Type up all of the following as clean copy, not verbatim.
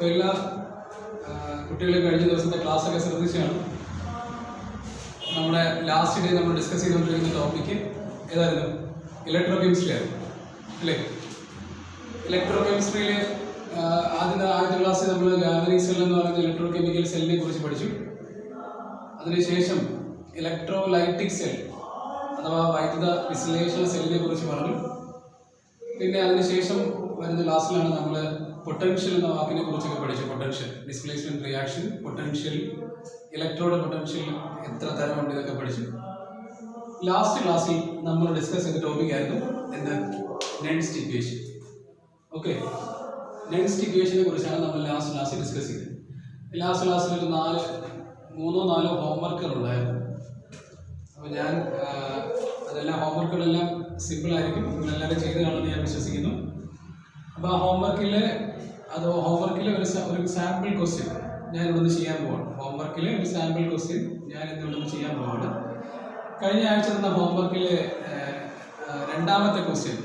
അപ്പോൾ എല്ലാ കുട്ടികളെ കഴിഞ്ഞ ദിവസത്തെ ക്ലാസ്സൊക്കെ ശ്രദ്ധിച്ചാണ്. നമ്മുടെ ലാസ്റ്റ് ഡേ നമ്മൾ ഡിസ്കസ് ചെയ്തുകൊണ്ടിരിക്കുന്ന ടോപ്പിക്ക് ഏതായിരുന്നു? ഇലക്ട്രോ കെമിസ്ട്രി ആയിരുന്നു അല്ലേ? ഇലക്ട്രോ കെമിസ്ട്രിയിൽ ആദ്യത്തെ ക്ലാസ്സിൽ നമ്മൾ ഗാൽവനിക് സെൽ എന്ന് പറയുന്ന ഇലക്ട്രോ കെമിക്കൽ സെല്ലിനെ കുറിച്ച് പഠിച്ചു. അതിനുശേഷം ഇലക്ട്രോലൈറ്റിക് സെൽ അഥവാ വൈദ്യുത വിശ്ലേഷണ സെല്ലിനെ കുറിച്ച് പറഞ്ഞു. പിന്നെ അതിനുശേഷം വരുന്ന ക്ലാസ്സിലാണ് നമ്മൾ പൊട്ടൻഷ്യൽ എന്ന വാക്കിനെ കുറിച്ചൊക്കെ പഠിച്ചു. Potential, displacement reaction, potential, electrode potential എത്ര തരമുണ്ട് ഇതൊക്കെ പഠിച്ചു. ലാസ്റ്റ് ക്ലാസ്സിൽ നമ്മൾ ഡിസ്കസ് ചെയ്ത ടോപ്പിക് ആയിരുന്നു എന്ത്? നെൻസ്റ്റ് ഇക്വേഷൻ. ഓക്കെ, നെൻസ്റ്റ് ഇക്വേഷനെ കുറിച്ചാണ് നമ്മൾ ലാസ്റ്റ് ക്ലാസ്സിൽ ഡിസ്കസ് ചെയ്തത്. ലാസ്റ്റ് ക്ലാസ്സിൽ ഒരു 3-4 ഹോംവർക്കുകൾ ഉണ്ടായിരുന്നു. അപ്പോൾ ഞാൻ അതെല്ലാം ഹോംവർക്കുകളെല്ലാം സിമ്പിളായിരിക്കും, നിങ്ങളെല്ലാവരും ചെയ്ത് കാണുമെന്ന് ഞാൻ വിശ്വസിക്കുന്നു. അപ്പോൾ ആ ഹോംവർക്കിലെ ഒരു സാമ്പിൾ ക്വസ്റ്റ്യൻ ഞാൻ ഇവിടുന്ന് ചെയ്യാൻ പോവാണ്. ഹോംവർക്കിലെ ഒരു സാമ്പിൾ ക്വസ്റ്റ്യൻ ഞാൻ ഇവിടുന്ന് ചെയ്യാൻ പോവാണ്. കഴിഞ്ഞ ആഴ്ച തന്ന ഹോംവർക്കിലെ രണ്ടാമത്തെ ക്വസ്റ്റ്യൻ,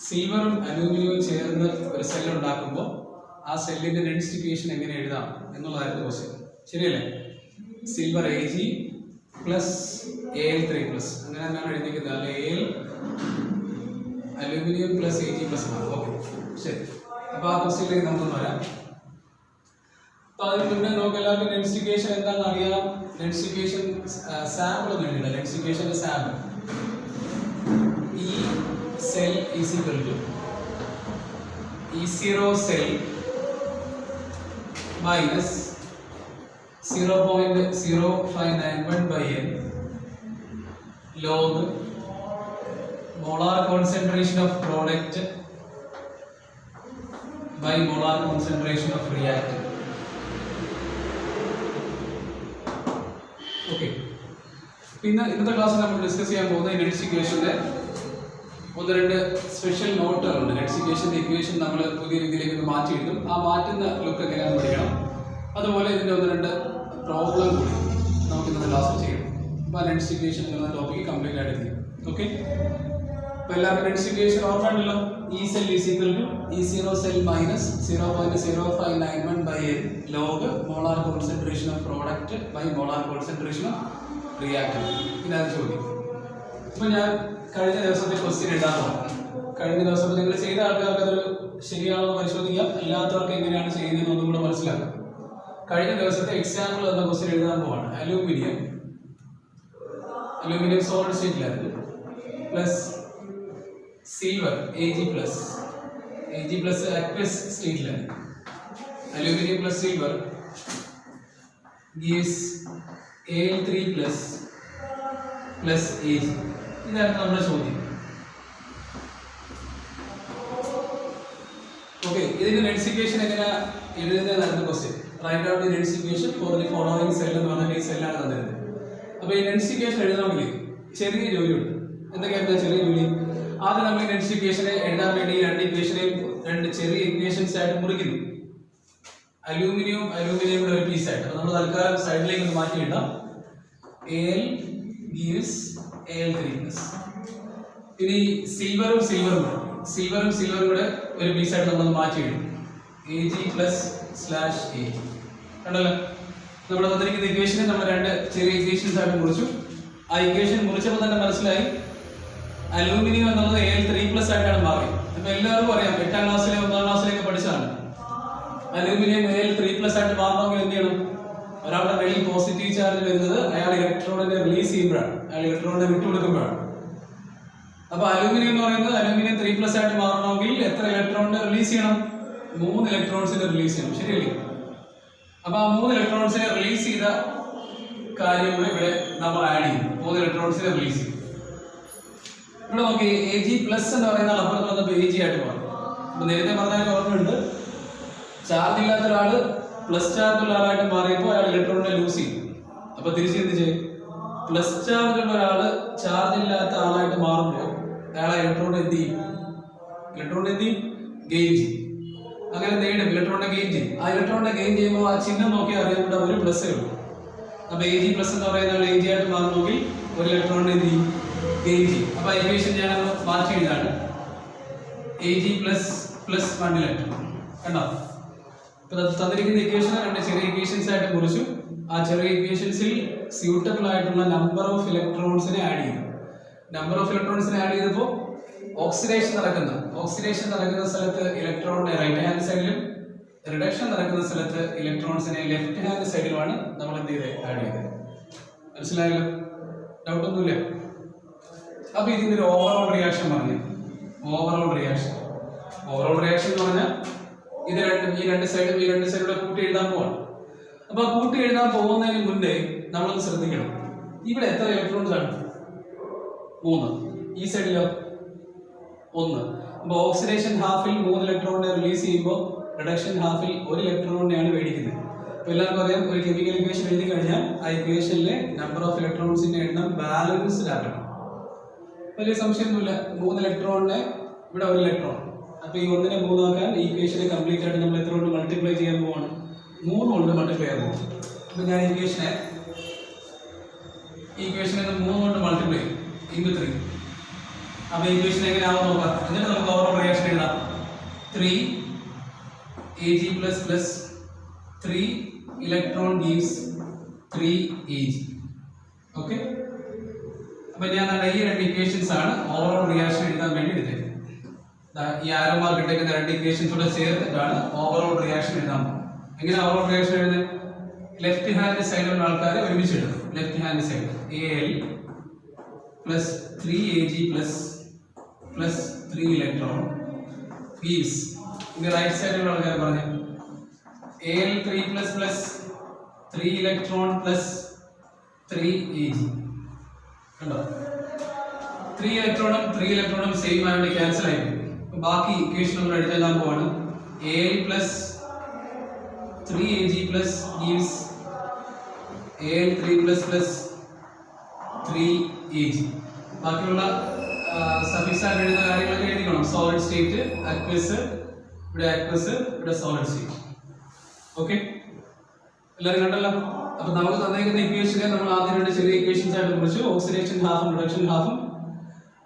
സിൽവറും അലൂമിനിയവും ചേർന്ന് ഒരു സെൽ ഉണ്ടാക്കുമ്പോൾ ആ സെല്ലിൻ്റെ നെൻസ്റ്റ് ഇക്വേഷൻ എങ്ങനെ എഴുതാം എന്നുള്ളതായിരുന്നു ക്വസ്റ്റ്യൻ. ശരിയല്ലേ? സിൽവർ Ag പ്ലസ് Al3+, അങ്ങനെ തന്നെയാണ് എഴുതിയിരിക്കുന്നത്. അല്ലെ Al aluminium plus Ag plus. Okay, ശരി. അപ്പോൾ ആ ക്വസ്റ്റ്യനിലേക്ക് നമുക്കൊന്ന് വരാം. അപ്പോൾ അതിന് മുന്നേ നമുക്ക് എല്ലാവർക്കും നെൻസ്റ്റ് ഇക്വേഷൻ എന്താണെന്ന് അറിയാം. നെൻസ്റ്റ് ഇക്വേഷൻ സാമ്പിൾ ഒന്നും എഴുതില്ല. നെൻസ്റ്റ് ഇക്വേഷൻ്റെ സാമ്പിൾ ഈ cell is equal to E0 cell minus 0.0591/n log molar concentration of product by molar concentration of reactant. Okay, പിന്നെ ഇന്നത്തെ ക്ലാസ്സിൽ നമ്മൾ ഡിസ്കസ് ചെയ്യാൻ പോകുന്ന നെൻസ്റ്റ് ഇക്വേഷൻ്റെ 1-2 സ്പെഷ്യൽ നോട്ടുകളുണ്ട്. നെൻസ്റ്റ് ഇക്വേഷൻ്റെ ഇക്വേഷൻ നമ്മൾ പുതിയ രീതിയിലേക്ക് ഒന്ന് മാറ്റി എഴുതും. ആ മാറ്റുന്ന ലുക്ക് എങ്ങനെയാണെന്ന് പഠിക്കണം. അതുപോലെ ഇതിൻ്റെ 1-2 പ്രോബ്ലം കൂടി നമുക്ക് ഇന്നത്തെ ക്ലാസ്സിൽ ചെയ്യണം. അപ്പോൾ ആ നെൻസ്റ്റ് ഇക്വേഷൻ എന്ന ടോപ്പിക്ക് കംപ്ലീറ്റ് ആയിട്ട് ചെയ്യും. ഓക്കെ, അപ്പോൾ എല്ലാവർക്കും നെൻസ്റ്റ് ഇക്വേഷൻ ഓർമ്മയുണ്ടല്ലോ. E cell is equal to E0 cell minus 0.0591/n log molar concentration of product by molar concentration of reactant. ഇതാണ് ചോദ്യം. ഇപ്പോൾ ഞാൻ കഴിഞ്ഞ ദിവസത്തെ ക്വസ്റ്റ്യൻ എഴുതാൻ പോകാം. കഴിഞ്ഞ ദിവസം നിങ്ങൾ ചെയ്ത ആൾക്കാർക്ക് അതൊരു ശരിയാണോ പരിശോധിക്കാം, അല്ലാത്തവർക്ക് എങ്ങനെയാണ് ചെയ്യുന്നതെന്ന് ഒന്നും കൂടെ മനസ്സിലാക്കാം. കഴിഞ്ഞ ദിവസത്തെ എക്സാമ്പിൾ എന്ന ക്വസ്റ്റ്യൻ എഴുതാൻ പോവാണ്. അലൂമിനിയം സോളിഡ് സ്റ്റേറ്റിലായിരുന്നു plus silver Ag plus aqueous സ്റ്റേറ്റിലാണ്. Aluminium plus silver gives Al3+ plus Ag. ഇതായിരുന്നു നമ്മുടെ ചോദ്യം. ഓക്കെ, ഇതിന്റെ നെൻസ്റ്റ് ഇക്വേഷൻ എങ്ങനെ എഴുതുന്നതായിരുന്നു question. Write out the Nernst equation for the following cell എന്ന് പറഞ്ഞാൽ ഈ സെല്ലാണ് തന്നിരുന്നത്. അപ്പോൾ ഈ നെൻസ്റ്റ് ഇക്വേഷൻ എഴുതണമെങ്കിൽ ചെറിയ ജോലിയുണ്ട്. എന്തൊക്കെയായിരുന്നു ചെറിയ ജോലി? ആദ്യം നമ്മൾ ഈ നെൻസ്റ്റ് ഇക്വേഷനെ എഴുതാൻ വേണ്ടി 2 ഇക്വേഷനെയും 2 ചെറിയ ഇക്വേഷൻസ് ആയിട്ട് മുറിക്കുന്നു. അലൂമിനിയം കൂടെ ഒരു പീസായിട്ട്. അപ്പോൾ നമ്മൾ തൽക്കാലം സൈഡിലേക്ക് ഒന്ന് മാറ്റി ഇടാം. Al gives Al3+. ഇനി സിൽവറും കൂടെ ഒരു പീസായിട്ട് നമ്മൾ മാറ്റി ഇടും. Ag+/Ag. കണ്ടല്ലോ, നമ്മുടെ തന്നിരിക്കുന്ന ഇക്വേഷനെ നമ്മൾ 2 ചെറിയ ഇക്വേഷൻസ് ആയിട്ട് മുറിച്ചു. ആ ഇക്വേഷൻ മുറിച്ചപ്പോൾ തന്നെ മനസ്സിലായി അലൂമിനിയം എന്നുള്ളത് Al3+ ആയിട്ടാണ് മാറി. അപ്പൊ എല്ലാവർക്കും അറിയാം, 8ാം ക്ലാസ്സിലെ 1ാം ക്ലാസ്സിലേക്ക് പഠിച്ചാണ്. അലൂമിനിയം Al3+ ആയിട്ട് മാറണമെങ്കിൽ എന്ത് ചെയ്യണം? ഒരാളുടെ മേളിൽ പോസിറ്റീവ് ചാർജ് വരുന്നത് അയാൾ ഇലക്ട്രോണിനെ റിലീസ് ചെയ്യുമ്പോഴാണ്, അയാൾ ഇലക്ട്രോണിനെ വിട്ടുകൊടുക്കുമ്പോഴാണ്. അപ്പൊ അലൂമിനിയം എന്ന് പറയുന്നത് അലൂമിനിയം 3+ ആയിട്ട് മാറണമെങ്കിൽ എത്ര ഇലക്ട്രോണിനെ റിലീസ് ചെയ്യണം? 3 ഇലക്ട്രോൺസിനെ റിലീസ് ചെയ്യണം. ശരിയല്ലേ? അപ്പൊ ആ 3 ഇലക്ട്രോൺസിനെ റിലീസ് ചെയ്ത കാര്യം ഇവിടെ നമ്മൾ ആഡ് ചെയ്യും. 3 ഇലക്ട്രോൺസിനെ റിലീസ് ചെയ്യും. ഇവിടെ നോക്കി Ag+ എന്ന് പറയുന്ന അപ്പുറത്ത് വന്നപ്പോൾ Ag ആയിട്ട് മാറും. അപ്പൊ നേരത്തെ പറഞ്ഞാൽ ഓർമ്മയുണ്ട്, ചാർജ് ഇല്ലാത്ത ഒരാള് പ്ലസ് ചാർജ് ഉള്ള ആളായിട്ട് മാറിയപ്പോൾ അയാൾ ഇലക്ട്രോണിനെ ലൂസ് ചെയ്യും. അപ്പൊ തിരിച്ച് എന്ത് ചെയ്യും? പ്ലസ് ചാർജ് ഉള്ള ഒരാള് ചാർജ് ഇല്ലാത്ത ആളായിട്ട് മാറുമ്പോൾ അയാളെ ഇലക്ട്രോൺ എന്ത് ചെയ്യും? ഗെയിൻ ചെയ്യും. അങ്ങനെ നേടും, ഇലക്ട്രോണിനെ ഗെയിൻ ചെയ്യും. ആ ഇലക്ട്രോണിനെ ഗെയിൻ ചെയ്യുമ്പോൾ ആ ചിഹ്നം നോക്കി അറിയാം ഇവിടെ ഒരു പ്ലസ് ഉള്ളൂ. അപ്പൊ Ag+ എന്ന് പറയുന്ന ആൾ Ag ആയിട്ട് മാറുമെങ്കിൽ ഒരു ഇലക്ട്രോണിനെ എന്ത് ചെയ്യും? ഗെയിൻ ചെയ്യും. അപ്പൊ ഇക്വേഷൻ ഞാൻ മാറ്റി എഴുതാണ്. Ag++1 electron. കണ്ടോ? തന്നിരിക്കുന്ന ഇക്വേഷൻ രണ്ട് ചെറിയ ഇക്വേഷൻസ് ആയിട്ട് കുറിച്ചു. ആ ചെറിയ ഇക്വേഷൻസിൽ സ്യൂട്ടബിൾ ആയിട്ടുള്ള നമ്പർ ഓഫ് ഇലക്ട്രോൺസിനെ ആഡ് ചെയ്തു. നമ്പർ ഓഫ് ഇലക്ട്രോൺസിനെ ആഡ് ചെയ്തപ്പോൾ ഓക്സിഡേഷൻ നടക്കുന്ന സ്ഥലത്ത് ഇലക്ട്രോണിനെ റൈറ്റ് ഹാൻഡ് സൈഡിലും റിഡക്ഷൻ നടക്കുന്ന സ്ഥലത്ത് ഇലക്ട്രോൺസിനെ ലെഫ്റ്റ് ഹാൻഡ് സൈഡിലുമാണ് നമ്മൾ എന്ത് ചെയ്ത് ആഡ് ചെയ്തത്. മനസ്സിലായല്ലോ? ഡൗട്ട് ഒന്നുമില്ല. അപ്പൊ ഇതിന്റെ ഒരു ഓവറോൾ റിയാക്ഷൻ പറഞ്ഞു. ഓവറോൾ റിയാക്ഷൻ എന്ന് പറഞ്ഞാൽ ഇത് ഈ രണ്ട് സൈഡും കൂട്ടി എഴുതാൻ പോവാണ്. അപ്പൊ കൂട്ടി എഴുതാൻ പോകുന്നതിന് മുന്നേ നമ്മളൊന്ന് ശ്രദ്ധിക്കണം. ഇവിടെ എത്ര ഇലക്ട്രോൺസ് ആണ്? 3. ഈ സൈഡിലോ 1. അപ്പൊ ഓക്സിഡേഷൻ ഹാഫിൽ 3 ഇലക്ട്രോണിനെ റിലീസ് ചെയ്യുമ്പോൾ റിഡക്ഷൻ ഹാഫിൽ 1 ഇലക്ട്രോണിനെയാണ് മേടിക്കുന്നത്. അപ്പൊ എല്ലാവർക്കും അറിയാം, ഒരു കെമിക്കൽ ഇക്വേഷൻ എഴുതി കഴിഞ്ഞാൽ ആ ഇക്വേഷനിലെ നമ്പർ ഓഫ് ഇലക്ട്രോൺസിന്റെ എണ്ണം ബാലൻസ്ഡ് ആക്കണം. വലിയ സംശയമൊന്നുമില്ല. 3 ഇലക്ട്രോണിനെ ഇവിടെ 1 ഇലക്ട്രോൺ. അപ്പൊ ഈ 1നെ 3 ആക്കാൻ ഈ ഇക്വേഷനെ കംപ്ലീറ്റ് ആയിട്ട് നമ്മൾ എത്ര കൊണ്ട് മൾട്ടിപ്ലൈ ചെയ്യാൻ പോവാണ്? 3 കൊണ്ട് മൾട്ടിപ്ലൈ ചെയ്യാൻ പോകും. അപ്പൊ ഞാൻ ഈ ഇക്വേഷനെ 3 കൊണ്ട് മൾട്ടിപ്ലൈ ചെയ്യും. 3. അപ്പൊ ഈ ഇക്വേഷൻ എങ്ങനെ ആവും നോക്കാം. എന്നിട്ട് നമുക്ക് ഓവറോൾ റിയാക്ഷൻ എഴുതാം. 3 Ag plus 3 electron gives 3 Ag. Okay. അപ്പൊ ഞാൻ ഈ രണ്ട് ഇക്വേഷൻസ് ആണ് ഓവറോൾ റിയാക്ഷൻ എഴുതാൻ വേണ്ടി എടുത്തത്. ഈ ആരോ മാർക്ക് ഇട്ടേക്കുന്ന രണ്ട് ഇക്വേഷൻസ് കൂടെ ചേർത്തിട്ടാണ് ഓവറോൾ റിയാക്ഷൻ എഴുതാൻ പോകുന്നത്. എങ്ങനെ ഓവറോൾ റിയാക്ഷൻ എഴുതുന്നത്? ലെഫ്റ്റ് ഹാൻഡ് സൈഡിലുള്ള ആൾക്കാരെ ഒരുമിച്ച് എഴുതും. Left hand side Al plus 3Ag plus 3 electron gives. ഇനി റൈറ്റ് സൈഡിലുള്ള ആൾക്കാരെ പറഞ്ഞു Al3 plus 3 electron plus 3 Ag. കണ്ടോ? 3 ഇലക്ട്രോണും സെയിം ആയിട്ട് ക്യാൻസൽ ആയി. ബാക്കി ഇക്വേഷൻ നമ്മൾ എടുത്തെല്ലാം പോവാണ്. Al plus 3Ag plus gives Al3 plus 3Ag. ബാക്കിയുള്ള സഫിക്സ് ആയിട്ട് എഴുതുന്ന കാര്യങ്ങളൊക്കെ എഴുതിക്കണം. സോളിഡ് സ്റ്റേറ്റ്, അക്വസ്, ഇവിടെ സോളിഡ് സ്റ്റേറ്റ്. ഓക്കെ, എല്ലാവരും കണ്ടല്ലോ. അപ്പൊ നമുക്ക് തന്നേക്കുന്ന ഇക്വേഷനെ നമ്മൾ ആദ്യം രണ്ട് ചെറിയ ഇക്വേഷൻസ് ആയിട്ട് കുറിച്ചു. ഓക്സിഡേഷൻ ഹാഫും റിഡക്ഷൻ ഹാഫും.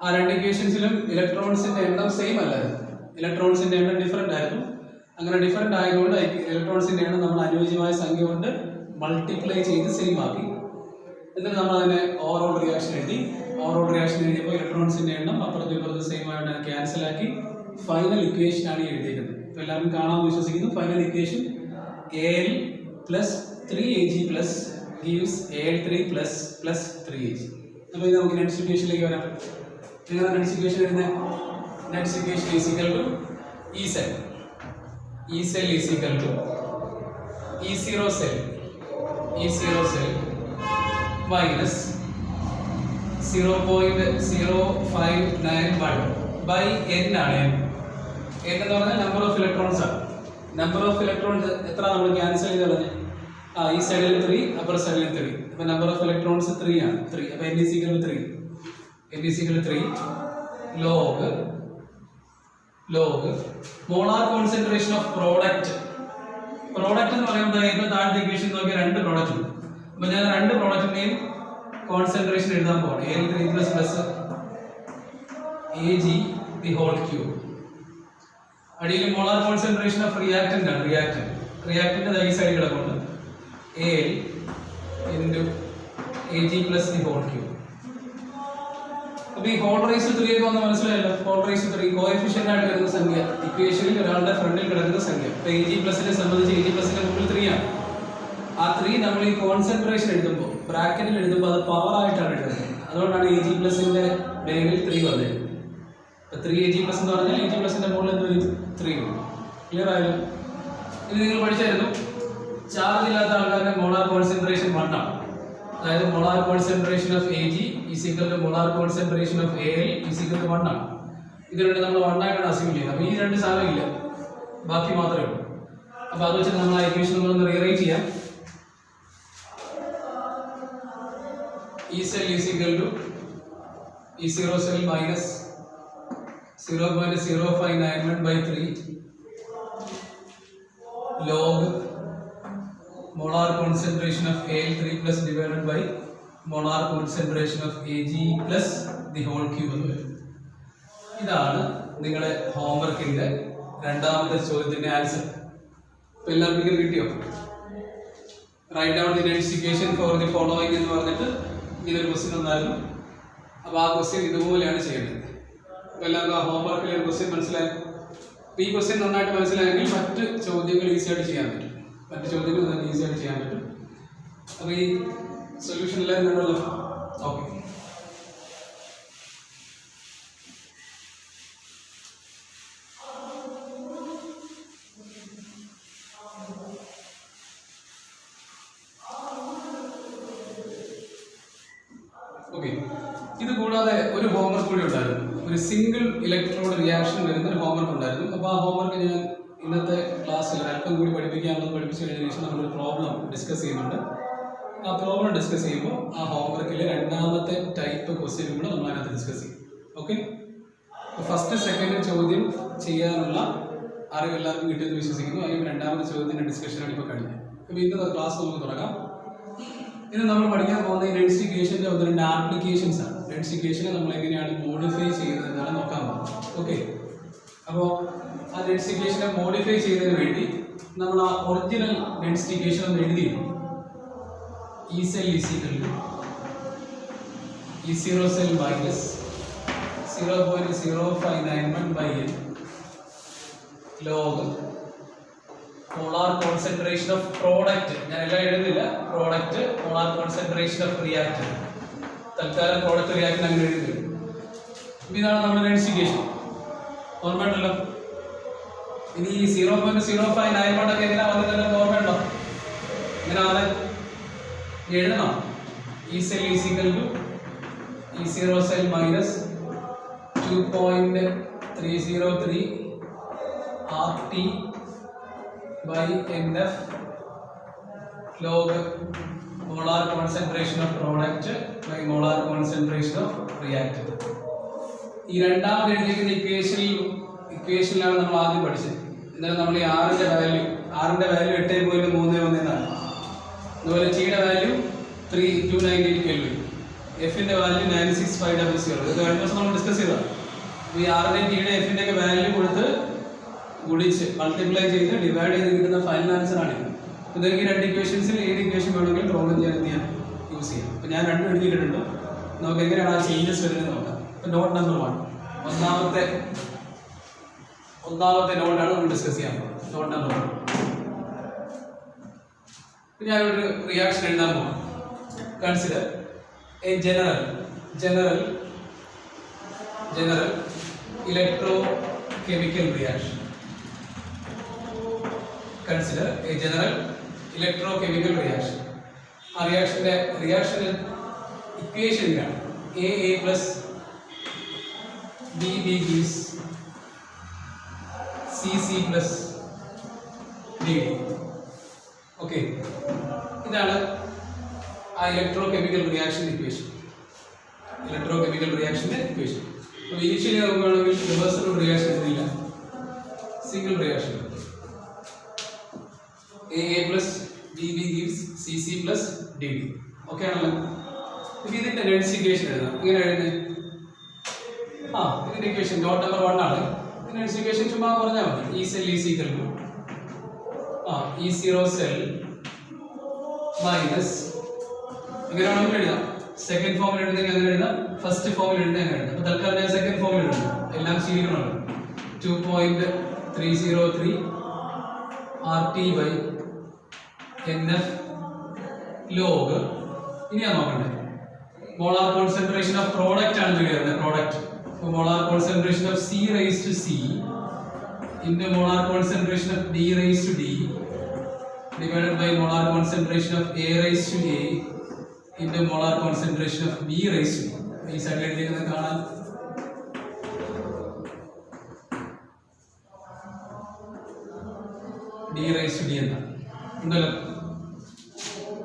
ആ രണ്ട് ഇക്വേഷൻസിലും ഇലക്ട്രോൺസിന്റെ എണ്ണം സെയിം അല്ലായിരുന്നു. ഇലക്ട്രോൺസിന്റെ എണ്ണം ഡിഫറെന്റ് ആയിരുന്നു. അങ്ങനെ ഡിഫറെന്റ് ആയതുകൊണ്ട് ഇലക്ട്രോൺസിന്റെ എണ്ണം നമ്മൾ അനുയോജ്യമായ സംഖ്യ കൊണ്ട് മൾട്ടിപ്ലൈ ചെയ്ത് സെയിം ആക്കി. എന്നിട്ട് നമ്മൾ അതിനെ ഓവറോൾ റിയാക്ഷൻ എഴുതി. ഓവറോൾ റിയാക്ഷൻ എഴുതിയപ്പോൾ ഇലക്ട്രോൺസിന്റെ എണ്ണം അപ്പുറത്തും ഇപ്പുറത്തും സെയിം ആയിട്ട് ക്യാൻസൽ ആക്കി ഫൈനൽ ഇക്വേഷൻ ആണ് എഴുതിയിരിക്കുന്നത്. ഇപ്പൊ എല്ലാവരും കാണാൻ വിശ്വസിക്കുന്നു. Final equation Al plus 3Ag plus gives Al3 plus 3Ag. അപ്പോൾ ഇത് നമുക്ക് നെക്സ്റ്റ് ഇക്വേഷനിലേക്ക് വരാം. എങ്ങനെ നെക്സ്റ്റ് ഇക്വേഷൻ വരുന്നത്? Next equation is equal to E cell is equal to E0 cell minus 0.0591 by n ആണ്. n എന്ന് പറഞ്ഞാൽ നമ്പർ ഓഫ് ഇലക്ട്രോൺസ് ആണ്. നമ്പർ ഓഫ് ഇലക്ട്രോൺസ് എത്ര നമ്മൾ ക്യാൻസൽ ചെയ്ത് കളഞ്ഞ്? ഈ സൈഡിൽ 3, അപ്പർ സൈഡിൽ 3. അപ്പൊ നമ്പർ ഓഫ് ഇലക്ട്രോൺസ് 3 ആണ്. 3. അപ്പൊ n is equal to 3 log molar concentration of product എന്ന് പറയുമ്പോൾ ഇപ്പൊ താഴത്തെ ഇക്വേഷൻ നോക്കിയാൽ രണ്ട് പ്രോഡക്റ്റ് ഉണ്ട്. അപ്പൊ ഞാൻ രണ്ട് പ്രോഡക്റ്റിന്റെയും കോൺസെൻട്രേഷൻ എഴുതാൻ പോവാണ്. Al3 plus Ag the whole cube. അടിയിൽ മോളാർ കോൺസെൻട്രേഷൻ ഓഫ് റിയാക്ടന്റ് ആണ്. റിയാക്ടന്റ് ഈ സൈഡ് കിടക്കുന്നുണ്ട്. Al into Ag plus the whole cube. അപ്പൊ ഈ ഹോൾ റൈസ് 3 ഒക്കെ ഒന്ന് മനസ്സിലായല്ലോ. ഹോൾ റൈസ് 3 കോഎഫിഷ്യന്റ് ആയിട്ട് വരുന്ന സംഖ്യ, ഇക്വേഷനിൽ ഒരാളുടെ ഫ്രണ്ടിൽ കിടക്കുന്ന സംഖ്യ. അപ്പൊ Ag പ്ലസിനെ സംബന്ധിച്ച് Ag പ്ലസിന്റെ മുമ്പിൽ 3 ആണ്. ആ 3 നമ്മൾ ഈ കോൺസെൻട്രേഷൻ എഴുതുമ്പോൾ ബ്രാക്കറ്റിൽ എഴുതുമ്പോൾ അത് പവർ ആയിട്ടാണ് എഴുതുന്നത്. അതുകൊണ്ടാണ് Ag പ്ലസിന്റെ മേലിൽ 3 വന്നത്. 3 Ag പ്ലസ് എന്ന് പറഞ്ഞാൽ Ag പ്ലസിന്റെ മുകളിൽ എന്ത് വരും? 3 വരും. ക്ലിയർ ആയല്ലോ? ഇനി നിങ്ങൾ പഠിച്ചായിരുന്നു ചാർജ് ഇല്ലാത്ത ആൾക്കാരുടെ മോളാർ കോൺസെൻട്രേഷൻ 1 ആണ്. അതായത് molar concentration of Ag is equal to molar concentration of Al is equal to 1 ആണ്. ഇത് രണ്ട് നമ്മൾ 1 ആയിട്ടാണ് അസ്യൂം ചെയ്യുന്നത്. അപ്പോൾ ഈ രണ്ട് സാധനം ഇല്ല, ബാക്കി മാത്രമേ ഉള്ളൂ. അപ്പോൾ അത് വെച്ചിട്ട് നമ്മൾ ആ ഇക്വേഷൻ നമ്മളൊന്ന് റീറൈറ്റ് ചെയ്യാം. E cell is equal to E0 cell minus 0.0591 by 3 log molar concentration of Al3 plus divided by molar concentration of Ag plus the whole cube. ഇതാണ് നിങ്ങളുടെ ഹോംവർക്കിന്റെ രണ്ടാമത്തെ ചോദ്യത്തിന്റെ ആൻസർ. അപ്പോൾ എല്ലാവർക്കും ഇത് കിട്ടിയോ? Write down the densification for the following എന്ന് പറഞ്ഞിട്ട് ഇതൊരു ക്വസ്റ്റ്യൻ ഉണ്ടായിരുന്നു. അപ്പോൾ ആ ക്വസ്റ്റ്യൻ ഇതുപോലെയാണ് ചെയ്യേണ്ടത്. അപ്പോൾ എല്ലാവർക്കും ആ ഹോംവർക്കിൽ ഒരു ക്വസ്റ്റ്യൻ മനസ്സിലായി. അപ്പോൾ ഈ ക്വസ്റ്റ്യൻ നന്നായിട്ട് മനസ്സിലായെങ്കിൽ മറ്റ് ചോദ്യങ്ങൾ ഈസി ആയിട്ട് ചെയ്യാൻ പറ്റും. ഈസി ആയിട്ട് ചെയ്യാൻ പറ്റും. അപ്പോൾ ഈ സൊല്യൂഷൻ എല്ലാവരും കണ്ടല്ലോ. Okay, okay. ഇത് കൂടാതെ ഒരു ഹോംവർക്ക് കൂടി ഉണ്ടായിരുന്നു. ഒരു സിംഗിൾ ഇലക്ട്രോഡ് റിയാക്ഷൻ വരുന്ന ഒരു ഹോംവർക്ക് ഉണ്ടായിരുന്നു. അപ്പോൾ ആ ഹോംവർക്ക് ഞാൻ ഇന്നത്തെ ക്ലാസ്സിൽ അല്പം കൂടി പഠിപ്പിക്കാനുള്ളത് പഠിപ്പിച്ചു കഴിഞ്ഞതിന് ശേഷം നമ്മളൊരു പ്രോബ്ലം ഡിസ്കസ് ചെയ്യുന്നുണ്ട്. ആ പ്രോബ്ലം ഡിസ്കസ് ചെയ്യുമ്പോൾ ആ ഹോംവർക്കിലെ രണ്ടാമത്തെ ടൈപ്പ് ക്വസ്റ്റ്യൻ കൂടെ നമ്മൾ അതിനകത്ത് ഡിസ്കസ് ചെയ്യും. ഓക്കെ, ഫസ്റ്റ് സെക്കൻഡ് ചോദ്യം ചെയ്യാനുള്ള അറിവ് എല്ലാവർക്കും കിട്ടുമെന്ന് വിശ്വസിക്കുന്നു. അല്ലെങ്കിൽ രണ്ടാമത്തെ ചോദ്യത്തിൻ്റെ ഡിസ്കഷനാണ് ഇപ്പോൾ കഴിഞ്ഞത്. അപ്പോൾ ഇന്നത്തെ ക്ലാസ് നമുക്ക് തുടങ്ങാം. ഇത് നമ്മൾ പഠിക്കാൻ പോകുന്ന ഈ ഡെൻസിഫിക്കേഷൻ്റെ ഒന്ന് രണ്ട് ആപ്ലിക്കേഷൻസ് ആണ്. ഡെൻസിഫിക്കേഷനെ നമ്മൾ എങ്ങനെയാണ് മോഡിഫൈ ചെയ്യുന്നത് എന്നാണ് നോക്കാൻ പോകുന്നത്. ഓക്കെ, അപ്പോൾ ആ ഡെൻസിഫിക്കേഷനെ മോഡിഫൈ ചെയ്യുന്നതിന് വേണ്ടി നമ്മൾ ആ ഒറിജിനൽ ഡെൻസിഫിക്കേഷൻ ഒന്ന് എഴുതിയിരുന്നു. E cell is equal to E0 cell minus 0.0591 by n log molar concentration of product. ഞാൻ എല്ലാം എഴുതുന്നില്ല. Product molar concentration of reactant. തൽക്കാലം പ്രോഡക്റ്റ് റിയാക്ടന്റ് അങ്ങനെ എഴുതുന്നു. ഇതാണ് നമ്മുടെ ഡെൻസിഫിക്കേഷൻ. ഓർമ്മയുണ്ടല്ലോ. ഇനി 0.0591 ഒക്കെ എങ്ങനെയാ വന്നതെന്ന് ഓർമ്മയുണ്ടോ? എങ്ങനെയാണ് എഴുതണം? E cell is equal to E0 cell minus 2.303 RT by NF log molar concentration of product by molar concentration of reactant. ഈ രണ്ടാമത് എഴുതിയിരിക്കുന്ന ഇക്വേഷനിലാണ് നമ്മൾ ആദ്യം പഠിച്ചത്. എന്നാലും നമ്മൾ ഈ ആറിന്റെ വാല്യൂ 8.31 എന്നാണ്. അതുപോലെ ടിയുടെ വാല്യൂ 3298 കെൽവിൻ, എഫിന്റെ വാല്യൂ 96500. ഇത് കഴിഞ്ഞ ദിവസം നമ്മൾ ഡിസ്കസ് ചെയ്തതാണ്. ഈ ആറിന്റെ ടിയുടെ എഫിന്റെ ഒക്കെ വാല്യൂ കൊടുത്ത് ഗുണിച്ച് മൾട്ടിപ്ലൈ ചെയ്ത് ഡിവൈഡ് ചെയ്ത് കിട്ടുന്ന ഫൈനൽ ആൻസർ ആണ് ഇത്. ഇതൊക്കെ ഈ രണ്ട് ഇക്വേഷൻസിൽ ഏത് ഇക്വേഷൻ വേണമെങ്കിലും പ്രോബ്ലം ചെയ്യാൻ യൂസ് ചെയ്യാം. അപ്പോൾ ഞാൻ രണ്ടും എഴുതിയിട്ടുണ്ട്. നമുക്ക് എങ്ങനെയാണ് ആ ചേഞ്ചസ് വരുന്നത് നോക്കാം. അപ്പോൾ നോട്ട് നമ്പർ 1, ഒന്നാമത്തെ നോട്ടാണ് നമ്മൾ ഡിസ്കസ് ചെയ്യാൻ പോകുന്നത്. Not number 1. ഞാനൊരു റിയാക്ഷൻ എഴുതാൻ പോകാം. Consider A general electro chemical reaction. Consider A general electro chemical reaction. ആ റിയാക്ഷൻ ഇക്വേഷൻ ഇതാണ്. A plus B gives CC plus DD. Okay, ഇതാണ് ആ ഇലക്ട്രോ കെമിക്കൽ റിയാക്ഷൻ്റെ ഇക്വേഷൻ. അപ്പോൾ ഇനിഷ്യലി നമുക്ക് വേണമെങ്കിൽ റിവേഴ്സിബിൾ റിയാക്ഷൻ ഇല്ല, single reaction. A plus B gives CC plus DD. Okay ആണല്ലോ. ഇപ്പം ഇതിൻ്റെ ഡെൻസിഫിക്കേഷൻ എഴുതാം. ഇങ്ങനെ എഴുതുന്നത് ഇതിൻ്റെ ഇക്വേഷൻ നോട്ട് നമ്പർ 1 ആണ്. ഇതിൻ്റെ ഡെൻസിഫിക്കേഷൻ ചുമ്മാ പറഞ്ഞാൽ മതി. E cell is equal to E0 cell minus ഇങ്ങനെ വേണമെങ്കിൽ എഴുതാം. സെക്കൻഡ് ഫോമിൽ എഴുതുന്നെങ്കിൽ അങ്ങനെ എഴുതാം, ഫസ്റ്റ് ഫോമിൽ എഴുതുന്നത് അങ്ങനെ എഴുതാം. അപ്പോൾ തൽക്കാലം ഞാൻ സെക്കൻഡ് ഫോമിൽ എഴുതുന്നു. എല്ലാം ശീലിക്കണമല്ലോ. 2.303 RT by NF log. ഇനിയാണ് നോക്കണ്ടേ മോളാർ കോൺസെൻട്രേഷൻ ഓഫ് പ്രോഡക്റ്റ് ആണ് വരുന്നത്. Product molar concentration of C raised to C into molar concentration of D raised to D divided by molar concentration of A raised to A into molar concentration of B raised to B. ഈ സൈഡിലേക്ക് കാണാൻ D raised to D എന്നാണ് ഉണ്ടല്ലോ.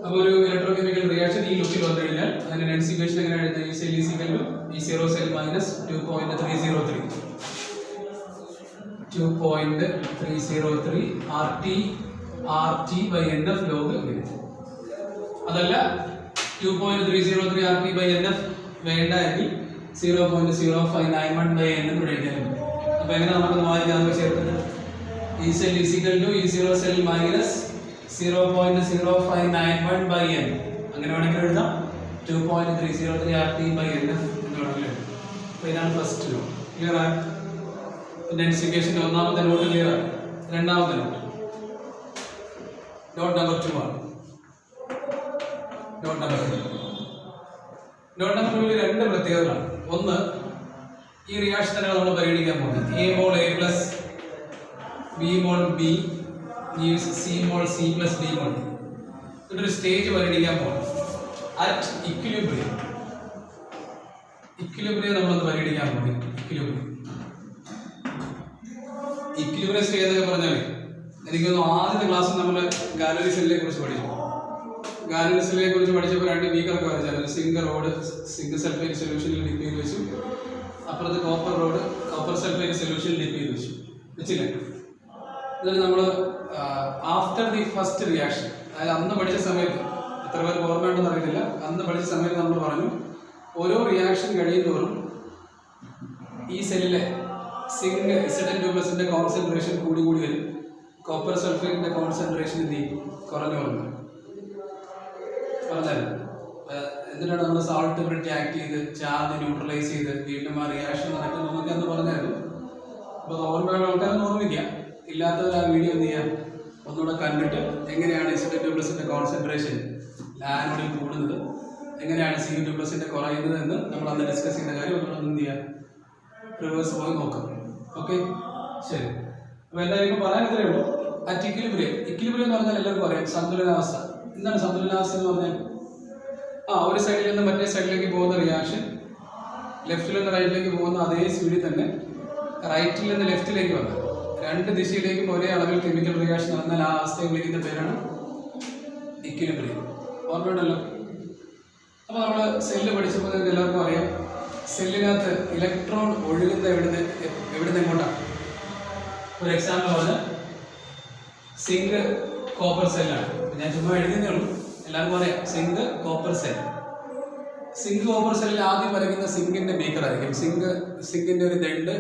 അപ്പോൾ ഒരു electrochemical reaction ഈ ലുക്കിൽ വന്നു കഴിഞ്ഞാൽ അതിന്റെ ഡെൻസിഫിക്കേഷൻ എങ്ങനെ എഴുതുന്നത്? E cell is equal to E0 cell minus 2.303 RT by NF log. അതല്ല 2.303 RT by NF വേണ്ട എങ്കിൽ 0.0591 by N എന്ന് എഴുതിയാൽ മതി. അപ്പോൾ എങ്ങനെ നമുക്ക് വായിക്കാം? നമുക്ക് ചേർത്തിട്ട് E cell is equal to E0 cell minus 0.0591 by n. അങ്ങനെ വേണമെങ്കിൽ എഴുതാം 2.303 RT by NF എന്ന് വേണമെങ്കിൽ എഴുതാം. അപ്പോൾ ഇതാണ് ഫസ്റ്റ് ലോ. ക്ലിയർ ആണ്? ഡെൻസിഫിക്കേഷൻ്റെ ഒന്നാമത്തെ നോട്ട് ക്ലിയർ ആണ്. രണ്ടാമത്തെ നോട്ട് നമ്പർ 2 ആണ്. നോട്ട് നമ്പർ 2 രണ്ട് പ്രത്യേകതകളാണ്. ഒന്ന്, ഈ റിയാക്ഷൻ തന്നെ നമ്മൾ പരിഗണിക്കാൻ പോകുന്നത് A mole A plus B mole B C mole C plus D mole. ഇതൊരു സ്റ്റേജ് പരിഗണിക്കാൻ പോകുന്നത് അറ്റ് ഇക്വിലിബ്രിയം. ഇക്വിലിബ്രിയം നമ്മളൊന്ന് പരിഗണിക്കാൻ പോകുന്നത് ഇക്വിലിബ്രിയം സ്റ്റേജ് എന്നൊക്കെ പറഞ്ഞാൽ എനിക്കൊന്ന് ആദ്യത്തെ ക്ലാസ്സിൽ നമ്മൾ ഗാലറി സെല്ലിനെ കുറിച്ച് പഠിച്ചു. ഗാലറി സെല്ലിനെ കുറിച്ച് പഠിച്ചപ്പോൾ രണ്ട് ബീക്കറൊക്കെ വരച്ചാൽ സിങ്ക് റോഡ് സിങ്ക് സൾഫേറ്റ് സൊല്യൂഷനിൽ ഡിപ്പ് ചെയ്ത് വെച്ചു, അപ്പുറത്ത് കോപ്പർ റോഡ് കോപ്പർ സൾഫേറ്റ് സൊല്യൂഷനിൽ ഡിപ്പ് ചെയ്ത് വെച്ചില്ലേ. ഇതിൽ നമ്മൾ ആഫ്റ്റർ ദി ഫസ്റ്റ് റിയാക്ഷൻ, അതായത് അന്ന് പഠിച്ച സമയത്ത് എത്ര പേർക്ക് ഓർമ്മയുണ്ടെന്ന് അറിയത്തില്ല, അന്ന് പഠിച്ച സമയത്ത് നമ്മൾ പറഞ്ഞു ഓരോ റിയാക്ഷൻ കഴിയുന്നതോറും ഈ സെല്ലിലെ സിങ്ക് Zn2+ കോൺസെൻട്രേഷൻ കൂടി വരും, കോപ്പർ സൾഫേറ്റിന്റെ കോൺസെൻട്രേഷൻ എന്ത് ചെയ്യും? കുറഞ്ഞു പറഞ്ഞാൽ എന്തിനാണ് നമ്മൾ സാൾട്ട് ബ്രിഡ്ജ് ആക്ട് ചെയ്ത് ചാർജ് ന്യൂട്രലൈസ് ചെയ്ത് വീണ്ടും ആ റിയാക്ഷൻ നടക്കുന്നത് നമുക്ക് അന്ന് പറഞ്ഞായിരുന്നു. അപ്പോൾ ഓർമ്മയുള്ള ആൾക്കാരൊന്നും ഓർമ്മിക്കുക, ഇല്ലാത്തവർ ആ വീഡിയോ എന്ത് ചെയ്യാം ഒന്നുകൂടെ കണ്ടിട്ട് എങ്ങനെയാണ് Zn2+ കോൺസെൻട്രേഷൻ ആനോഡിൽ കൂടുന്നത്, എങ്ങനെയാണ് Cu2+ കുറയുന്നത് എന്ന് നമ്മൾ അന്ന് ഡിസ്കസ് ചെയ്യുന്ന കാര്യം ഒന്നുകൂടെ എന്ത് ചെയ്യാം റിവേഴ്സ് പോയി നോക്കാം. ഓക്കെ, ശരി. അപ്പോൾ എന്തായാലും ഇപ്പോൾ പറയാൻ ഇത്രയേ ഉള്ളൂ. അറ്റ് ഇക്വിലിബ്രിയം എന്ന് പറഞ്ഞാൽ എല്ലാവർക്കും അറിയാം സന്തുലനാവസ്ഥ. എന്താണ് സന്തുലനാവസ്ഥ എന്ന് പറഞ്ഞാൽ? ഒരു സൈഡിൽ നിന്ന് മറ്റേ സൈഡിലേക്ക് പോകുന്ന റിയാക്ഷൻ ലെഫ്റ്റിൽ നിന്ന് റൈറ്റിലേക്ക് പോകുന്ന അതേ സ്പീഡിൽ തന്നെ റൈറ്റിൽ നിന്ന് ലെഫ്റ്റിലേക്ക് വന്നത് രണ്ട് ദിശയിലേക്കും ഒരേ അളവിൽ കെമിക്കൽ റിയാക്ഷൻ നടന്നാൽ ആ അവസ്ഥയെ വിളിക്കുന്ന പേരാണ് ഇക്വിലിബ്രിയം. ഓർമ്മയുണ്ടല്ലോ. അപ്പോൾ നമ്മൾ സെല്ല് പഠിച്ചപ്പോൾ നിങ്ങൾക്ക് എല്ലാവർക്കും അറിയാം സെല്ലിനകത്ത് ഇലക്ട്രോൺ ഒഴുകുന്ന എവിടുന്ന് എങ്ങോട്ടാണ്. ഒരു എക്സാമ്പിൾ പറഞ്ഞാൽ സിങ്ക് കോപ്പർ സെല്ലാണ്. ഞാൻ ചുമ്മാ എഴുതുന്നേ ഉള്ളൂ, എല്ലാവർക്കും അറിയാം zinc copper cell. Zinc copper സെല്ലിൽ ആദ്യം വരയ്ക്കുന്ന സിങ്കിന്റെ ബീക്കർ ആയിരിക്കും. സിങ്കിന്റെ ഒരു ദണ്ട്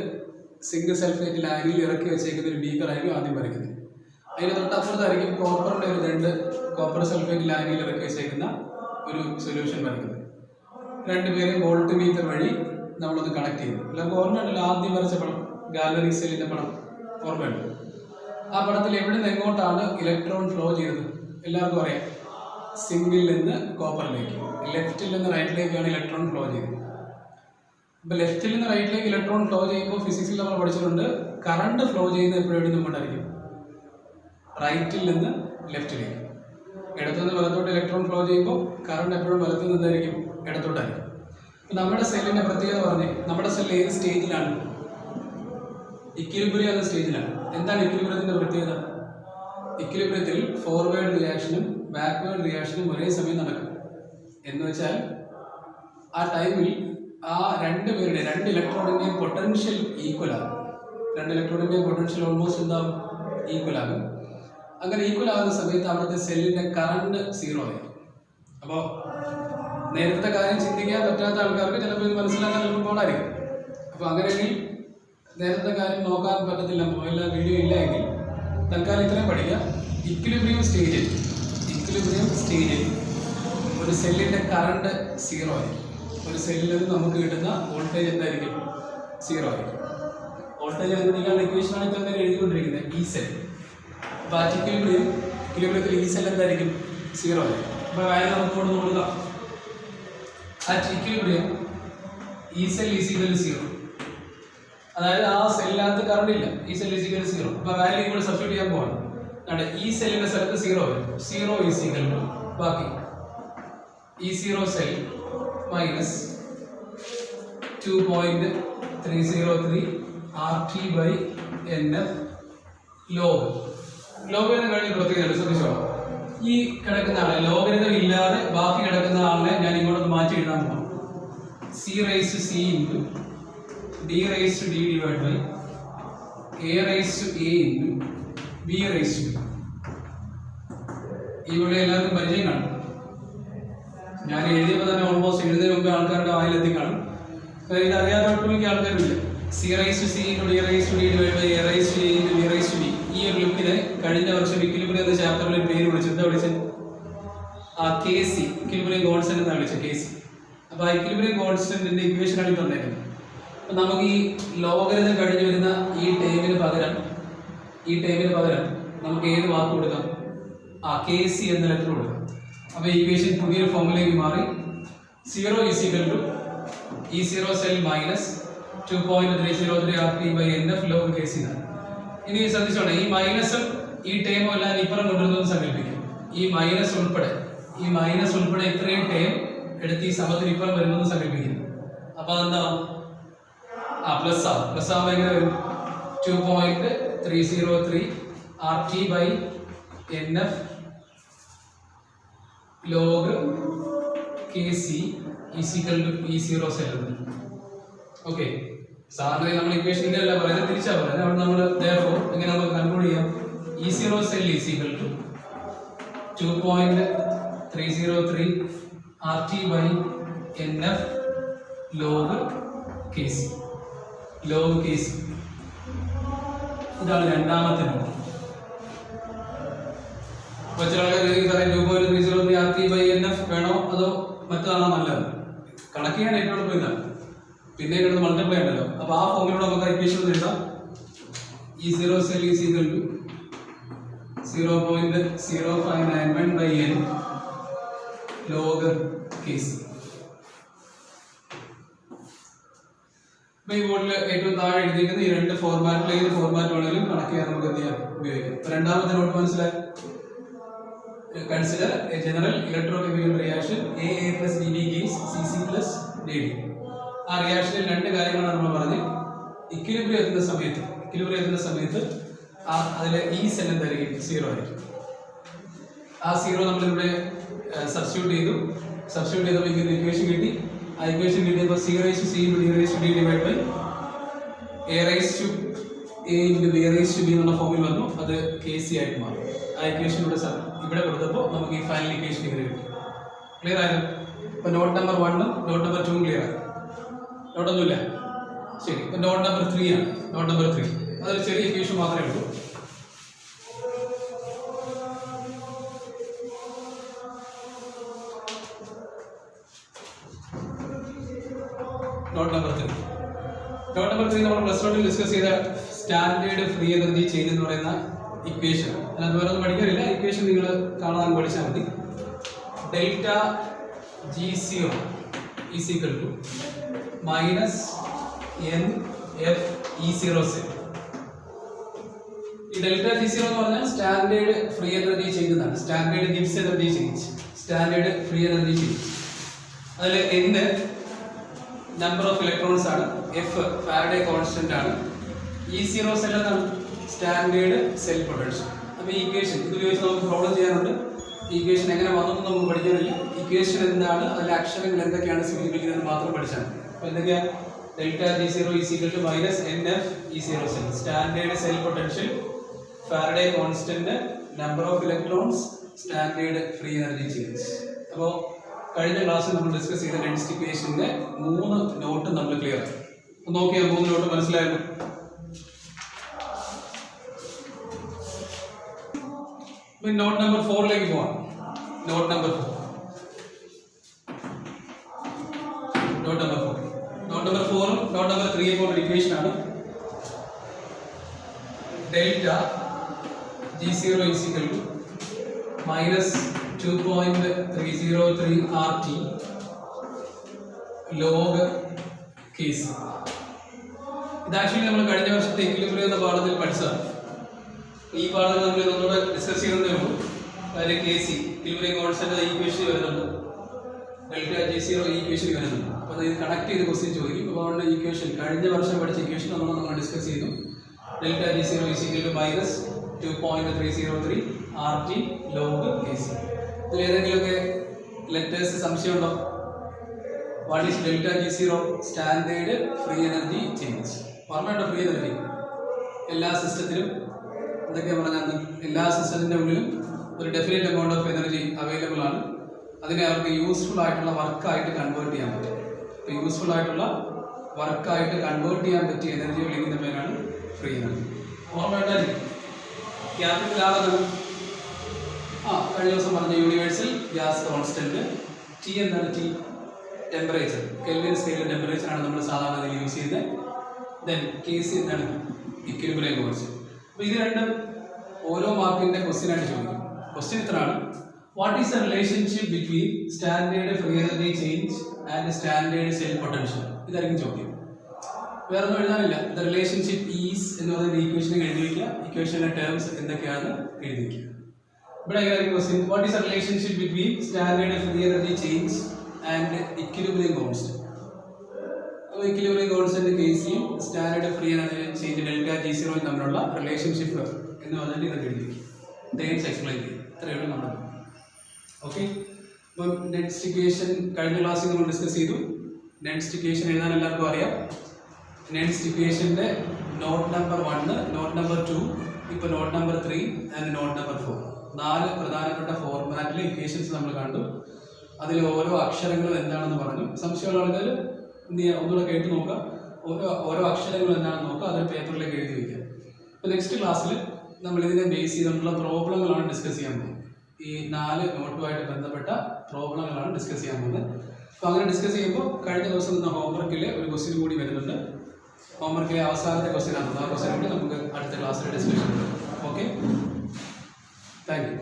സിങ്ക് സൾഫേറ്റിൽ അരിയിൽ ഇറക്കി വെച്ചേക്കുന്ന ഒരു ബീക്കർ ആയിരിക്കും ആദ്യം വരയ്ക്കുന്നത്. അതിന് തൊട്ടപ്പുറത്തായിരിക്കും കോപ്പറിന്റെ ഒരു ദണ്ട് കോപ്പർ സൾഫേറ്റിൽ അരിയിൽ ഇറക്കി വെച്ചേക്കുന്ന ഒരു സൊല്യൂഷൻ വരയ്ക്കുന്നത്. രണ്ടുപേരും വോൾട്ട് മീറ്റർ വഴി നമ്മളത് കണക്ട് ചെയ്തു. എല്ലാവർക്കും ഓർമ്മയുണ്ടല്ലോ ആദ്യം വരച്ച പടം, ഗാലറി സെല്ലിന്റെ പടം ഓർമ്മയുണ്ട്. ആ പടത്തിൽ എവിടെ നിന്ന് എങ്ങോട്ടാണ് ഇലക്ട്രോൺ ഫ്ലോ ചെയ്തത് എല്ലാവർക്കും അറിയാം. സിങ്കിൽ നിന്ന് കോപ്പറിലേക്ക്, ലെഫ്റ്റിൽ നിന്ന് റൈറ്റിലേക്കാണ് ഇലക്ട്രോൺ ഫ്ലോ ചെയ്യുന്നത്. ഇപ്പൊ ലെഫ്റ്റിൽ നിന്ന് റൈറ്റിലേക്ക് ഇലക്ട്രോൺ ഫ്ലോ ചെയ്യുമ്പോൾ ഫിസിക്സിൽ നമ്മൾ പഠിച്ചിട്ടുണ്ട് കറണ്ട് ഫ്ലോ ചെയ്യുന്നത് എപ്പോഴും എവിടെ നിന്നുകൊണ്ടായിരിക്കും? റൈറ്റിൽ നിന്ന് ലെഫ്റ്റിലേക്ക്. ഇടത്തുനിന്ന് വലത്തോട്ട് ഇലക്ട്രോൺ ഫ്ലോ ചെയ്യുമ്പോൾ കറണ്ട് എപ്പോഴും വലത്തു നിന്നായിരിക്കും ഇടത്തോട്ടായിരിക്കും. നമ്മുടെ സെല്ലിന്റെ പ്രത്യേകത പറഞ്ഞേ, നമ്മുടെ സെല്ല് ഏത് സ്റ്റേജിലാണ്? ഇക്വിലിബ്രിയം എന്ന സ്റ്റേജിലാണ്. എന്താണ് ഇക്വിലിബ്രിയത്തിന്റെ പ്രത്യേകത? ഇക്വിലിബ്രിയത്തിൽ ഫോർവേഡ് റിയാക്ഷനും ബാക്ക്വേർഡ് റിയാക്ഷനും ഒരേ സമയം നടക്കും. എന്ന് വെച്ചാൽ ആ ടൈമിൽ ആ രണ്ട് ഇലക്ട്രോണിന്റെയും പൊട്ടൻഷ്യൽ ഈക്വൽ ആകും. രണ്ട് ഇലക്ട്രോണിന്റെയും പൊട്ടൻഷ്യൽ ഓൾമോസ്റ്റ് എന്താകും? ഈക്വൽ ആകും. അങ്ങനെ ഈക്വൽ ആകുന്ന സമയത്ത് അവിടുത്തെ സെല്ലിന്റെ കറണ്ട് 0 ആയിരിക്കും. അപ്പോൾ നേരത്തെ കാര്യം ചിന്തിക്കാൻ പറ്റാത്ത ആൾക്കാർക്ക് ചിലപ്പോൾ ഇത് മനസ്സിലാക്കാൻ എളുപ്പമായിരിക്കും. അപ്പോൾ അങ്ങനെയെങ്കിൽ നേരത്തെ കാര്യം നോക്കാൻ പറ്റത്തില്ല, മൊബൈലിൽ വീഡിയോ ഇല്ല എങ്കിൽ തൽക്കാലം ഇത്രയും പഠിക്കുക. ഇക്വിലിബ്രിയം സ്റ്റേജിൽ ഒരു സെല്ലിന്റെ കറണ്ട് 0 ആയിരിക്കും. ഒരു സെല്ലിൽ നിന്ന് നമുക്ക് കിട്ടുന്ന വോൾട്ടേജ് എന്തായിരിക്കും? 0 ആയിരിക്കും. വോൾട്ടേജ് കണ്ടുപിടിക്കാനുള്ള ഇക്വേഷനാണ് ഇപ്പോൾ തന്നെ എഴുതിക്കൊണ്ടിരിക്കുന്നത്, ഇ സെൽ. അപ്പോൾ ആ ഇക്വിലിബ്രിയത്തിൽ ഇ സെൽ എന്തായിരിക്കും? 0 ആയിരിക്കും. അപ്പോൾ വാല്യൂ നമുക്ക് കൊണ്ട് കൊടുക്കാം. At equilibrium E cell is equal to 0. അതായത് ആ സെല്ലിനകത്ത് കറണ്ട് ഇല്ല, ഈ സെൽ ഈസ് ഈക്വൽ ടു 0. അപ്പോൾ വാല്യൂ ഇവിടെ സബ്സ്റ്റിറ്റ്യൂട്ട് ചെയ്യാൻ പോവാണ്. ഈ സെല്ലിന്റെ സ്ഥലത്ത് 0 വരും. 0 ഈസ് ഈക്വൽ ടു ബാക്കി E0 cell minus 2.303 RT by NF log. Logarithm കഴിഞ്ഞ പ്രത്യേകത ശ്രദ്ധിച്ചോളാം. ഈ കിടക്കുന്ന ആളെ ലോഗരിതം ഇല്ലാതെ ബാക്കി കിടക്കുന്ന ആളിനെ ഞാൻ ഇങ്ങോട്ട് മാറ്റി എഴുതാൻ പോകാം. C raised to C into D raised to D divided by A raised to A into B raised to B. ഇവിടെ എല്ലാവർക്കും പരിചയം കാണും. ഞാൻ എഴുതിയപ്പോൾ തന്നെ ഓൾമോസ്റ്റ് എഴുതുന്നതിന് മുമ്പ് ആൾക്കാരുടെ വായിലെത്തി കാണും. ഇത് അറിയാതെ ഒട്ടുമിക്ക ആൾക്കാരില്ല. C raised to C into D raised to D divided by A raised to A into B raised to B. ഈ ഒരു ലുക്കിനെ കഴിഞ്ഞ വർഷം ഇക്വിലിബ്രിയം എന്ന ചാപ്റ്ററിൽ ഒരു പേര് വിളിച്ചു. എന്താ വിളിച്ചത്? ആ KC, ഇക്വിലിബ്രിയം കോൺസ്റ്റന്റ് എന്നാണ് വിളിച്ചത്, KC. അപ്പോൾ ആ ഇക്വിലിബ്രിയം കോൺസ്റ്റന്റിന്റെ ഇക്വേഷനാണ് ഈ തന്നേക്കുന്നത്. അപ്പം നമുക്ക് ഈ ലോഗരിതം കഴിഞ്ഞ് വരുന്ന ഈ ടേമിന് പകരം നമുക്ക് ഏത് വാക്ക് കൊടുക്കാം? KC എന്ന ലെറ്റർ കൊടുക്കാം. അപ്പോൾ ഈ ഇക്വേഷൻ പുതിയൊരു ഫോമിലേക്ക് മാറി. 0 = E0 cell minus 2.303 RT/NF log KC എന്നാണ്. ഇനി ശ്രദ്ധിച്ചോളെ, ഈ മൈനസും ഈ ടേമും എല്ലാം ഇപ്പുറം കൊണ്ടുവരുന്നത് സങ്കല്പിക്കും. ഈ മൈനസ് ഉൾപ്പെടെ ഇത്രയും ടേം എടുത്ത് ഈ സമത്തിന് ഇപ്പുറം വരുന്നത് സങ്കല്പിക്കും. അപ്പോൾ അതെന്താ? പ്ലസ് ആവുമ്പോൾ എങ്ങനെ വരും? 2.303 RT/NF log KC = E0 cell. Okay, സാറിന് നമ്മൾ ഇക്വേഷൻ അല്ല പറയുന്നത്, തിരിച്ചാ പറയുന്നത്. അവിടെ നമ്മൾ therefore എങ്ങനെ നമുക്ക് കൺക്ലൂഡ് ചെയ്യാം? E0 cell = 2.303 RT/NF log KC. ഇതാണ് രണ്ടാമത്തെ നോട്ട്. അപ്പോൾ ചില ആൾക്കാർ 2.303 RT/NF വേണോ അതോ മറ്റതാണോ നല്ലത്? കണക്ക് ചെയ്യാൻ ഏറ്റവും എളുപ്പം ഇതാണ്. പിന്നെ കിടന്ന് മൾട്ടിപ്ലൈ ഉണ്ടല്ലോ. അപ്പോൾ ആ ഫോമിലൂടെ നമുക്ക് ഇക്വേഷൻ എഴുതാം. E0 cell = 0.0591/n log KC. അപ്പോൾ ഈ ബോർഡിൽ ഏറ്റവും താഴെ എഴുതിയിരിക്കുന്ന ഈ രണ്ട് ഫോർമാറ്റിൽ ഏത് ഫോർമാറ്റ് വേണമെങ്കിലും കണക്ക് ചെയ്യാൻ നമുക്ക് എന്ത് ചെയ്യാം? ഉപയോഗിക്കാം. രണ്ടാമത്തെ നോട്ട് മനസ്സിലായി? Consider a general electrochemical reaction AA plus DB gives CC plus DD. ആ റിയാക്ഷനിൽ രണ്ട് കാര്യങ്ങളാണ് നമ്മൾ പറഞ്ഞത്. ഇക്വിലിബ്രിയം എത്തുന്ന സമയത്ത് അതിലെ ഈ സെൽ എന്തായിരിക്കും? 0 ആയിരിക്കും. ആ 0 നമ്മളിവിടെ സബ്സ്റ്റിറ്റ്യൂട്ട് ചെയ്തപ്പോൾ ഇങ്ങനെ ഇക്വേഷൻ കിട്ടി. ആ ഇക്വേഷൻ കിട്ടിയപ്പോൾ C raised to C into D raised to D divided by A raised to A into B raised to B എന്നുള്ള ഫോമിൽ വന്നു. അത് KC ആയിട്ട് മാറി. ആ ഇക്വേഷൻ ഇവിടെ കൊടുത്തപ്പോൾ നമുക്ക് ഈ ഫൈനൽ ഇക്വേഷൻ ഇങ്ങനെ കിട്ടി. ക്ലിയർ ആയോ? ഇപ്പോൾ നോട്ട് നമ്പർ 1ഉം നോട്ട് നമ്പർ 2ഉം ക്ലിയർ ആയി. നോട്ടൊന്നുമില്ല? ശരി. ഇപ്പോൾ നോട്ട് നമ്പർ 3 ആണ്. നോട്ട് നമ്പർ 3 അതൊരു ചെറിയ ഇക്വേഷൻ മാത്രമേ ഉള്ളൂ. നോട്ട് നമ്പർ 3 നമ്മൾ പ്ലസ് 1 ഡിസ്കസ് ചെയ്ത സ്റ്റാൻഡേർഡ് ഫ്രീ എനർജി ചെയിൻ എന്ന് പറയുന്ന ഇക്വേഷൻ. അതിനകത്ത് വേറെ ഒന്നും പഠിക്കാനില്ല. ഇക്വേഷൻ നിങ്ങൾ കാണാൻ പഠിച്ചാൽ മതി. Delta G0 = -NF E0 cell. ഈ ഡെൽറ്റ G0 എന്ന് പറഞ്ഞാൽ സ്റ്റാൻഡേർഡ് ഫ്രീ എനർജി ചെയിൻ എന്നാണ്. Standard Gibbs energy change, standard free energy change. അതിൽ N നമ്പർ ഓഫ് ഇലക്ട്രോൺസ് ആണ്, F ഫാരഡേ കോൺസ്റ്റന്റ് ആണ്, E0 സെൽ എന്നാണ് സ്റ്റാൻഡേർഡ് സെൽ പൊട്ടൻഷ്യൽ. അപ്പോൾ ഈ ഇക്വേഷൻ ഇത് ഉപയോഗിച്ച് നമുക്ക് പ്രോബ്ലം ചെയ്യാനുണ്ട്. ഈ ഇക്വേഷൻ എങ്ങനെ വന്നതെന്ന് നമുക്ക് പഠിക്കാനില്ല. ഇക്വേഷൻ എന്താണ്, അതിലെ അക്ഷരങ്ങൾ എന്തൊക്കെയാണ് സൂചിപ്പിക്കുന്നത് മാത്രം പഠിച്ചാൽ മതി. അപ്പോൾ എന്തൊക്കെയാണ്? Delta G0 = -NF E0 cell, standard cell potential, Faraday constant, number of electrons, standard free energy change. അപ്പോൾ കഴിഞ്ഞ ക്ലാസ്സിൽ നമ്മൾ ഡിസ്കസ് ചെയ്ത ഡെൻസിറ്റി ഇക്വേഷന്റെ 3 നോട്ട് നമ്മൾ ക്ലിയർ ആയി. അപ്പോൾ നോക്കിയാൽ 3 നോട്ട് മനസ്സിലായിരുന്നു. നോട്ട് നമ്പർ 4ലേക്ക് പോവാം. നോട്ട് നമ്പർ 4 നോട്ട് നമ്പർ 4ഉം നോട്ട് നമ്പർ 3യെ പോലെ ഇക്വേഷൻ ആണ്. Delta G0 = -2.303 RT log KC. ഇത് ആക്ച്വലി നമ്മൾ കഴിഞ്ഞ വർഷത്തെ ഇക്വിലിബ്രിയം എന്ന പാഠത്തിൽ പഠിച്ചതാണ്. ഈ പാഠത്തിൽ നമ്മൾ ഇതൊന്നുകൂടെ ഡിസ്കസ് ചെയ്യുന്നതേ ഉള്ളൂ. കാര്യം KC ഇക്വിലിബ്രിയം കോൺസ്റ്റന്റ് ഈക്വേഷൻ വരുന്നുണ്ട്, ഡെൽറ്റ G0 ഈ ഇക്വേഷൻ വരുന്നുണ്ട്. അപ്പോൾ ഇത് കണക്ട് ചെയ്ത് ക്വസ്റ്റ്യൻ ചോദിക്കും. അപ്പോൾ അതുകൊണ്ട് ഇക്വേഷൻ കഴിഞ്ഞ വർഷം പഠിച്ച ഇക്വേഷൻ നമ്മൾ ഡിസ്കസ് ചെയ്തു. Delta G0 = -2.303 RT log KC. ഇതിൽ ഏതെങ്കിലുമൊക്കെ ലെറ്റേഴ്സ് സംശയമുണ്ടോ? What is delta G0? Standard free energy change. ഓർമ്മയുണ്ടോ? ഫ്രീ എനർജി എല്ലാ സിസ്റ്റത്തിലും എന്തൊക്കെയാണ് പറഞ്ഞാൽ എല്ലാ സിസ്റ്റത്തിൻ്റെ ഉള്ളിലും ഒരു definite amount of energy available ആണ്. അതിനെ അവർക്ക് യൂസ്ഫുൾ ആയിട്ടുള്ള വർക്കായിട്ട് കൺവേർട്ട് ചെയ്യാൻ പറ്റും. അപ്പോൾ യൂസ്ഫുൾ ആയിട്ടുള്ള വർക്കായിട്ട് കൺവേർട്ട് ചെയ്യാൻ പറ്റിയ എനർജി വിളിക്കുന്ന പേരാണ് ഫ്രീ എനർജി. ഓർമ്മയുണ്ടായിരിക്കും. ക്യാപിറ്റൽ ആർ എന്താണ്? കഴിഞ്ഞ ദിവസം പറഞ്ഞ യൂണിവേഴ്സൽ ഗ്യാസ് കോൺസ്റ്റന്റ്. ടി എന്താണ്? T temperature, kelvin scale temperature ആണ് നമ്മൾ സാധാരണ യൂസ് ചെയ്യുന്നത്. ദെൻ KC എന്താണ്? Equilibrium constant. അപ്പോൾ ഇത് രണ്ടും ഓരോ മാർക്കിന്റെ ക്വസ്റ്റ്യൻ ആയിട്ട് ചോദിക്കും. ക്വസ്റ്റ്യൻ ഇത്രയാണ്: what is the relationship between standard free energy change and standard cell potential? ഇതായിരിക്കും ചോദ്യം. വേറെ ഒന്നും എഴുതാനില്ല. ദ റിലേഷൻഷിപ്പ് ഈസ് എന്ന് പറയുന്ന ഇക്വേഷൻ എഴുതി വയ്ക്കുക. ഇക്വേഷന്റെ ടേംസ് എന്തൊക്കെയാണ് എഴുതി വയ്ക്കുക. ഇവിടെ എങ്ങനെയായിരിക്കും question? What is the relationship between standard free energy change and equilibrium constant? അപ്പോൾ ഇക്വിലിബ്രിയം കോൺസ്റ്റന്റ് KCയും standard free energy change delta G0 തമ്മിലുള്ള റിലേഷൻഷിപ്പ് എന്ന് പറഞ്ഞിട്ട് ഇതൊക്കെ എഴുതി വയ്ക്കും. ടേംസ് എക്സ്പ്ലെയിൻ ചെയ്യും. ഇത്രയേ ഉള്ളൂ നമ്മൾ. ഓക്കെ. അപ്പം നെക്സ്റ്റ് ഇക്വേഷൻ കഴിഞ്ഞ ക്ലാസ്സിൽ നമ്മൾ ഡിസ്കസ് ചെയ്തു. നെക്സ്റ്റ് ഇക്വേഷൻ എഴുതാൻ എല്ലാവർക്കും അറിയാം. നെക്സ്റ്റ് ഇക്വേഷൻ്റെ നോട്ട് നമ്പർ 1, നോട്ട് നമ്പർ 2, ഇപ്പോൾ note number 3 and note number 4, 4 പ്രധാനപ്പെട്ട ഫോർമാറ്റിലെ ഇക്വേഷൻസ് നമ്മൾ കണ്ടു. അതിൽ ഓരോ അക്ഷരങ്ങളും എന്താണെന്ന് പറഞ്ഞു. സംശയമുള്ള ആളുകൾ എന്ത് ചെയ്യുക? ഒന്നുകൂടെ കേട്ട് നോക്കുക. ഓരോ അക്ഷരങ്ങളും എന്താണെന്ന് നോക്കുക. അതൊരു പേപ്പറിലേക്ക് എഴുതി വയ്ക്കുക. അപ്പോൾ നെക്സ്റ്റ് ക്ലാസ്സിൽ നമ്മൾ ഇതിനെ ബേസ് ചെയ്തിട്ടുള്ള പ്രോബ്ലങ്ങളാണ് ഡിസ്കസ് ചെയ്യാൻ പോകുന്നത്. ഈ 4 നോട്ടുമായിട്ട് ബന്ധപ്പെട്ട പ്രോബ്ലങ്ങളാണ് ഡിസ്കസ് ചെയ്യാൻ പോകുന്നത്. അപ്പോൾ അങ്ങനെ ഡിസ്കസ് ചെയ്യുമ്പോൾ കഴിഞ്ഞ ദിവസം നിന്ന ഹോംവർക്കിൽ ഒരു ക്വസ്റ്റ്യൻ കൂടി വരുന്നുണ്ട്. ഹോംവർക്കിലെ അവസാനത്തെ ക്വസ്റ്റ്യൻ ആണ്. ആ ക്വസ്റ്റ്യൻ കൂടി നമുക്ക് അടുത്ത ക്ലാസ്സിൽ ഡിസ്കഷൻ ഉണ്ട്. Okay, thank you.